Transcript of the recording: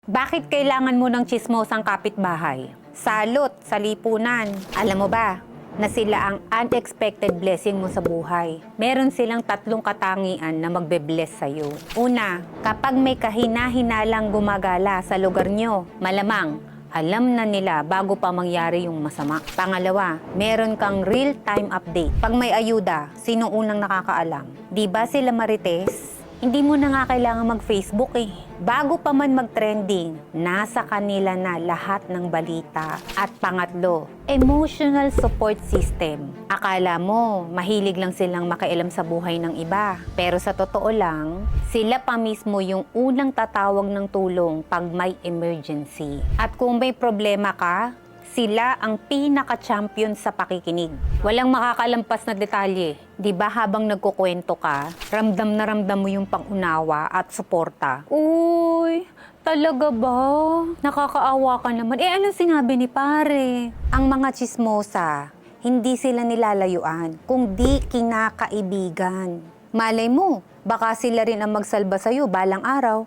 Bakit kailangan mo ng tsismosang kapitbahay? Salot sa lipunan. Alam mo ba na sila ang unexpected blessing mo sa buhay? Meron silang tatlong katangian na magbe-bless sa'yo. Una, kapag may kahina-hinalang gumagala sa lugar nyo, malamang alam na nila bago pa mangyari yung masama. Pangalawa, meron kang real-time update. Pag may ayuda, sino unang nakakaalam? Di ba sila Marites? Hindi mo na nga kailangan mag-Facebook eh. Bago pa man mag-trending, nasa kanila na lahat ng balita. At pangatlo, emotional support system. Akala mo, mahilig lang silang makialam sa buhay ng iba. Pero sa totoo lang, sila pa mismo yung unang tatawag ng tulong pag may emergency. At kung may problema ka, sila ang pinaka-champion sa pakikinig. Walang makakalampas na detalye. Di ba habang nagkukwento ka, ramdam na ramdam mo yung pangunawa at suporta. Uy, talaga ba? Nakakaawa ka naman. Anong sinabi ni pare? Ang mga tsismosa, hindi sila nilalayuan, kung di kinakaibigan. Malay mo, baka sila rin ang magsalba sa'yo balang araw.